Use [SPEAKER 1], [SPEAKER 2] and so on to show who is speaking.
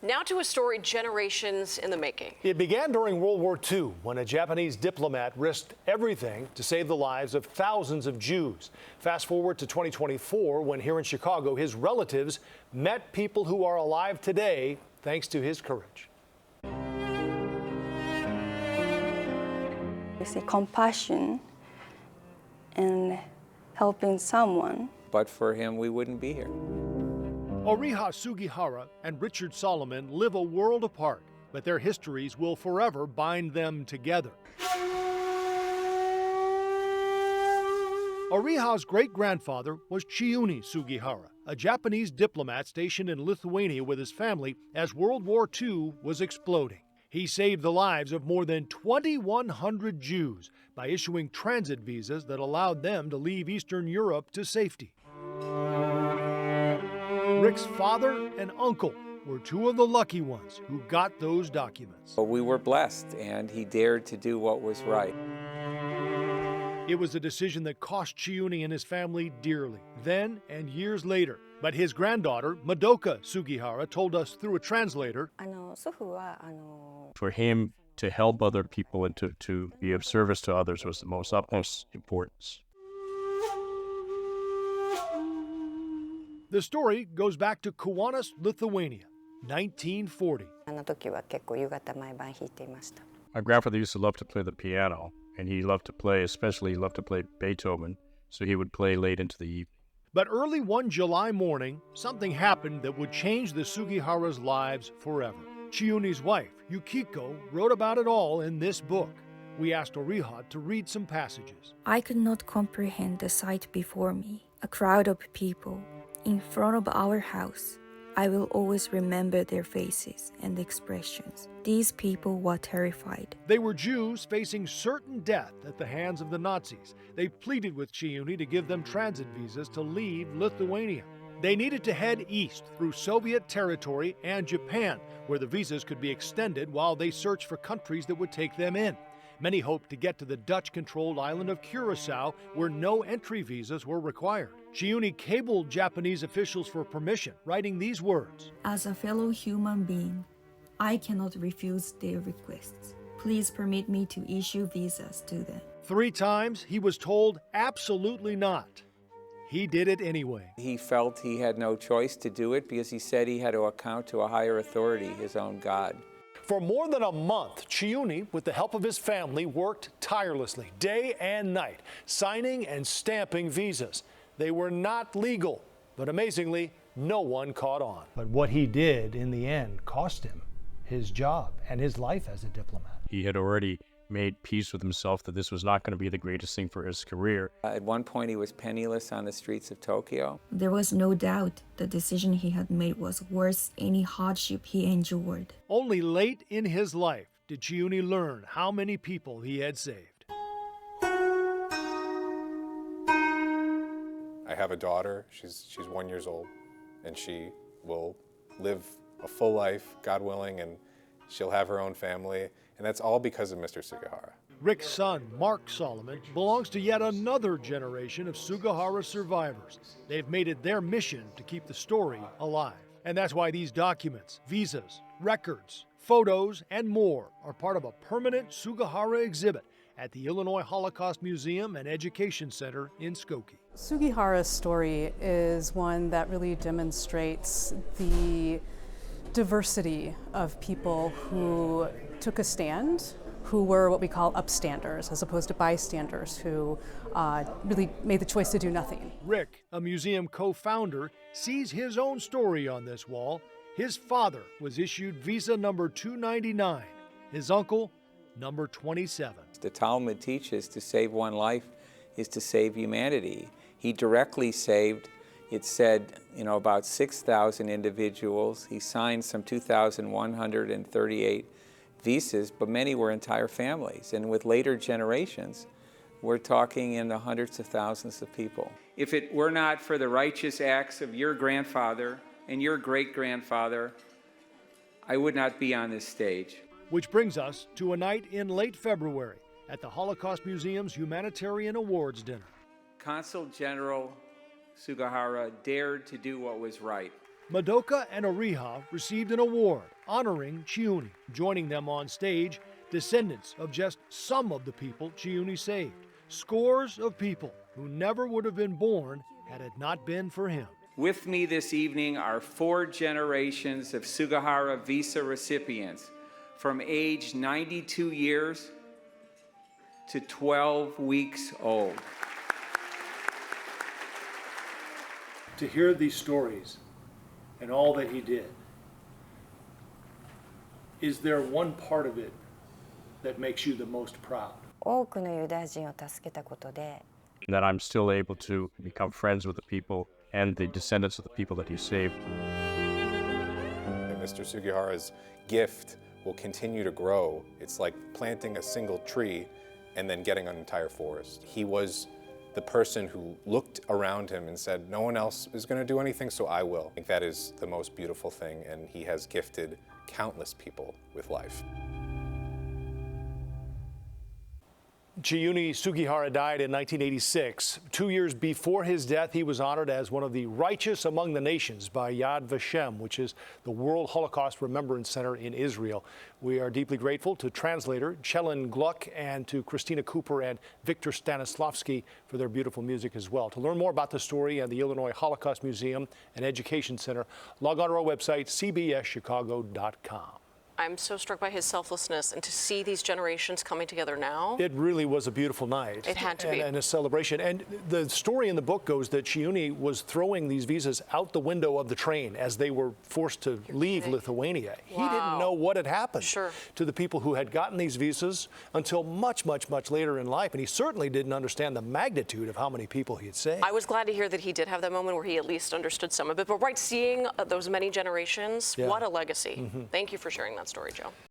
[SPEAKER 1] Now to a story generations in the making.
[SPEAKER 2] It began during World War II when a Japanese diplomat risked everything to save the lives of thousands of Jews. Fast forward to 2024 when here in Chicago, his relatives met people who are alive today thanks to his courage.
[SPEAKER 3] You see compassion and helping someone.
[SPEAKER 4] But for him, we wouldn't be here.
[SPEAKER 2] Oriha Sugihara and Richard Solomon live a world apart, but their histories will forever bind them together. Oriha's great-grandfather was Chiune Sugihara, a Japanese diplomat stationed in Lithuania with his family as World War II was exploding. He saved the lives of more than 2,100 Jews by issuing transit visas that allowed them to leave Eastern Europe to safety. Rick's father and uncle were two of the lucky ones who got those documents.
[SPEAKER 4] We were blessed, and he dared to do what was right.
[SPEAKER 2] It was a decision that cost Chiune and his family dearly, then and years later. But his granddaughter, Madoka Sugihara, told us through a translator,
[SPEAKER 5] for him to help other people and to be of service to others was the most utmost importance.
[SPEAKER 2] The story goes back to Kaunas, Lithuania, 1940.
[SPEAKER 5] My grandfather used to love to play the piano, and he loved to play, especially he loved to play Beethoven, so he would play late into the evening.
[SPEAKER 2] But early one July morning, something happened that would change the Sugihara's lives forever. Chiune's wife, Yukiko, wrote about it all in this book. We asked Oriha to read some passages.
[SPEAKER 3] I could not comprehend the sight before me, a crowd of people in front of our house. I will always remember their faces and expressions. These people were terrified.
[SPEAKER 2] They were Jews facing certain death at the hands of the Nazis. They pleaded with Chiune to give them transit visas to leave Lithuania. They needed to head east through Soviet territory and Japan, where the visas could be extended while they searched for countries that would take them in. Many hoped to get to the Dutch-controlled island of Curacao, where no entry visas were required. Chiune cabled Japanese officials for permission, writing these words.
[SPEAKER 3] As a fellow human being, I cannot refuse their requests. Please permit me to issue visas to them.
[SPEAKER 2] 3 times he was told absolutely not. He did it anyway.
[SPEAKER 4] He felt he had no choice to do it because he said he had to account to a higher authority, his own God.
[SPEAKER 2] For more than a month, Chiune, with the help of his family, worked tirelessly, day and night, signing and stamping visas. They were not legal, but amazingly, no one caught on. But what he did in the end cost him his job and his life as a diplomat.
[SPEAKER 5] He had already made peace with himself that this was not going to be the greatest thing for his career.
[SPEAKER 4] At one point, he was penniless on the streets of Tokyo.
[SPEAKER 3] There was no doubt the decision he had made was worth any hardship he endured.
[SPEAKER 2] Only late in his life did Chiune learn how many people he had saved.
[SPEAKER 6] I have a daughter, she's 1 year old, and she will live a full life, God willing, and she'll have her own family, and that's all because of Mr. Sugihara.
[SPEAKER 2] Rick's son, Mark Solomon, belongs to yet another generation of Sugihara survivors. They've made it their mission to keep the story alive. And that's why these documents, visas, records, photos, and more are part of a permanent Sugihara exhibit at the Illinois Holocaust Museum and Education Center in Skokie.
[SPEAKER 7] Sugihara's story is one that really demonstrates the diversity of people who took a stand, who were what we call upstanders, as opposed to bystanders who really made the choice to do nothing.
[SPEAKER 2] Rick, a museum co-founder, sees his own story on this wall. His father was issued visa number 299, his uncle, number 27.
[SPEAKER 4] The Talmud teaches to save one life is to save humanity. He directly saved, it said, about 6,000 individuals. He signed some 2,138 visas, but many were entire families. And with later generations, we're talking in the hundreds of thousands of people. If it were not for the righteous acts of your grandfather and your great-grandfather, I would not be on this stage.
[SPEAKER 2] Which brings us to a night in late February at the Holocaust Museum's Humanitarian Awards Dinner.
[SPEAKER 4] Consul General Sugihara dared to do what was right.
[SPEAKER 2] Madoka and Oriha received an award honoring Chiuni. Joining them on stage, descendants of just some of the people Chiuni saved. Scores of people who never would have been born had it not been for him.
[SPEAKER 4] With me this evening are 4 generations of Sugihara visa recipients from age 92 years to 12 weeks old.
[SPEAKER 2] To hear these stories and all that he did, is there one part of it that makes you the most proud?
[SPEAKER 8] 多くのユダヤ人を助けたことで
[SPEAKER 5] That I'm still able to become friends with the people and the descendants of the people that he saved.
[SPEAKER 6] And Mr. Sugihara's gift will continue to grow. It's like planting a single tree and then getting an entire forest. He was the person who looked around him and said, no one else is going to do anything, so I will. I think that is the most beautiful thing, and he has gifted countless people with life.
[SPEAKER 2] Chiuni Sugihara died in 1986. 2 years before his death, he was honored as one of the righteous among the nations by Yad Vashem, which is the World Holocaust Remembrance Center in Israel. We are deeply grateful to translator Chelin Gluck and to Christina Cooper and Victor Stanislavski for their beautiful music as well. To learn more about the story and the Illinois Holocaust Museum and Education Center, log on to our website, cbschicago.com.
[SPEAKER 1] I'm so struck by his selflessness, and to see these generations coming together now.
[SPEAKER 2] It really was a beautiful night.
[SPEAKER 1] It had to be.
[SPEAKER 2] And a celebration. And the story in the book goes that Chiuni was throwing these visas out the window of the train as they were forced to leave Lithuania. He didn't know what had happened to the people who had gotten these visas until much, much, much later in life. And he certainly didn't understand the magnitude of how many people he had saved.
[SPEAKER 1] I was glad to hear that he did have that moment where he at least understood some of it. But seeing those many generations, what a legacy. Thank you for sharing that story, Joe.